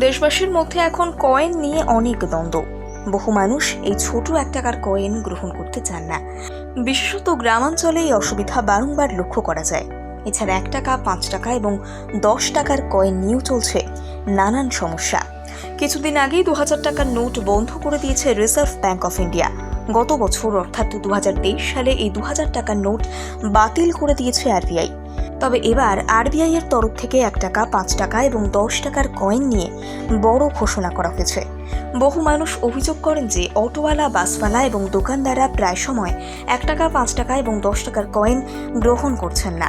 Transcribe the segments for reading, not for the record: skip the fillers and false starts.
দেশবাসীর মধ্যে এখন কয়েন নিয়ে অনেক দ্বন্দ্ব। বহু মানুষ এই ছোট 1 টাকার কয়েন গ্রহণ করতে চান না। বিশেষত গ্রামাঞ্চলে এই অসুবিধা বারংবার লক্ষ্য করা যায়। এছাড়া 1 টাকা, 5 টাকা এবং 10 টাকার কয়েন নিয়েও চলছে নানান সমস্যা। কিছুদিন আগেই 2000 টাকার নোট বন্ধ করে দিয়েছে রিজার্ভ ব্যাংক অফ ইন্ডিয়া। গত বছর অর্থাৎ 2023 সালে এই 2000 টাকার নোট বাতিল করে দিয়েছে আরবিআই। তবে এবার আরবিআই এর তরফ থেকে 1 টাকা, 5 টাকা এবং 10 টাকার কয়েন নিয়ে বড় ঘোষণা করা হয়েছে। বহু মানুষ অভিযোগ করেন যে অটোওয়ালা, বাসওয়ালা এবং দোকানদাররা প্রায় সময় 1 টাকা, 5 টাকা এবং 10 টাকার কয়েন গ্রহণ করছেন না।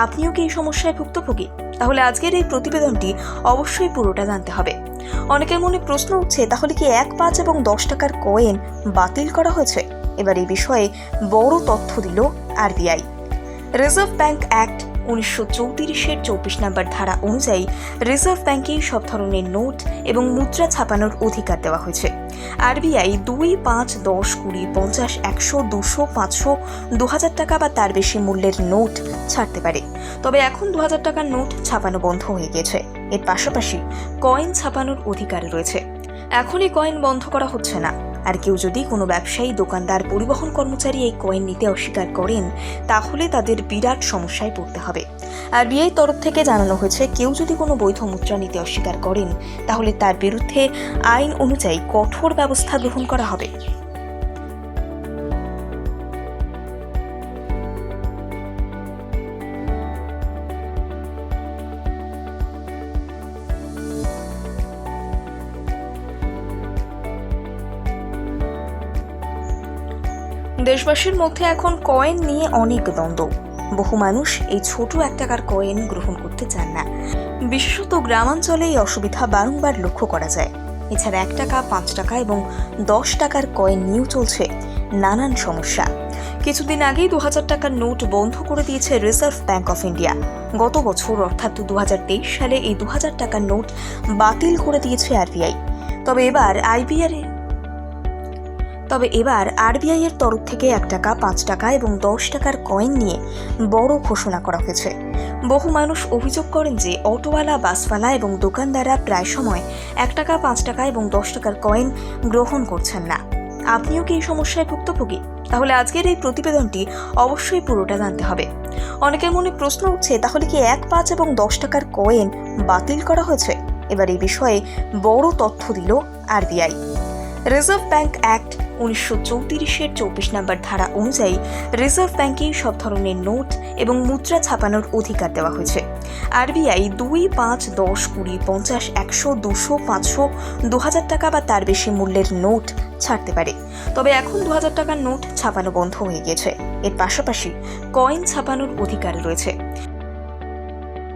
আপনিও কি এই সমস্যায় ভুক্তভোগী? তাহলে আজকের এই প্রতিবেদনটি অবশ্যই পুরোটা জানতে হবে। অনেকের মনে প্রশ্ন উঠছে, তাহলে কি 1, 5 এবং 10 টাকার কয়েন বাতিল করা হয়েছে? এবার এই বিষয়ে বড় তথ্য দিল আরবিআই। রিজার্ভ ব্যাংক অ্যাক্ট 1934-এর 24 নম্বর ধারা অনুযায়ী রিজার্ভ ব্যাংকে সব ধরনের নোট এবং মুদ্রা ছাপানোর অধিকার দেওয়া হয়েছে। আরবিআই 2, 5, 10, 20, 50, 100, 200, 500, 2000 টাকা বা তার বেশি মূল্যের নোট ছাড়তে পারে। তবে এখন 2000 টাকার নোট ছাপানো বন্ধ হয়ে গেছে। এর পাশাপাশি কয়েন ছাপানোর অধিকার রয়েছে। এখন এই কয়েন বন্ধ করা হচ্ছে না। আর কেউ যদি কোনো ব্যবসায়ী, দোকানদার, পরিবহন কর্মচারী এই কয়েন নিতে অস্বীকার করেন, তাহলে তাদের বিরাট সমস্যায় পড়তে হবে। আরবিআই তরফ থেকে জানানো হয়েছে, কেউ যদি কোনো বৈধ মুদ্রা নিতে অস্বীকার করেন, তাহলে তার বিরুদ্ধে আইন অনুযায়ী কঠোর ব্যবস্থা গ্রহণ করা হবে। দেশবাসীর মধ্যে এখন কয়েন নিয়ে অনেক দ্বন্দ্ব। বহু মানুষ এই ছোট 1 টাকার কয়েন গ্রহণ করতে চান না। বিশেষত গ্রামাঞ্চলে এই অসুবিধা বারংবার লক্ষ্য করা যায়। এছাড়া 1 টাকা, 5 টাকা এবং 10 টাকার কয়েন নিয়েও চলছে নানান সমস্যা। কিছুদিন আগেই 2000 টাকার নোট বন্ধ করে দিয়েছে রিজার্ভ ব্যাংক অফ ইন্ডিয়া। গত বছর অর্থাৎ 2023 সালে এই 2000 টাকার নোট বাতিল করে দিয়েছে আরবিআই। তবে এবার আরবিআই এর তরফ থেকে 1 টাকা, 5 টাকা এবং 10 টাকার কয়েন নিয়ে বড় ঘোষণা করা হয়েছে। বহু মানুষ অভিযোগ করেন যে অটোওয়ালা, বাসওয়ালা এবং দোকানদাররা প্রায় সময় 1 টাকা, 5 টাকা এবং 10 টাকার কয়েন গ্রহণ করছেন না। আপনিও কি এই সমস্যায় ভুক্তভোগী? তাহলে আজকের এই প্রতিবেদনটি অবশ্যই পুরোটা জানতে হবে। অনেকের মনে প্রশ্ন উঠছে, তাহলে কি 1, 5 এবং 10 টাকার কয়েন বাতিল করা হয়েছে? এবার এই বিষয়ে বড় তথ্য দিল আরবিআই। রিজার্ভ ব্যাংক অ্যাক্ট 1934-এর 24 নম্বর ধারা অনুযায়ী রিজার্ভ ব্যাংকে সব ধরনের নোট এবং মুদ্রা ছাপানোর অধিকার দেওয়া হয়েছে। আরবিআই 2, 5, 10, 20, 50, 100, 200, 500, 2000 টাকা বা তার বেশি মূল্যের নোট ছাড়তে পারে। তবে এখন 2000 টাকার নোট ছাপানো বন্ধ হয়ে গেছে। এর পাশাপাশি কয়েন ছাপানোর অধিকার রয়েছে।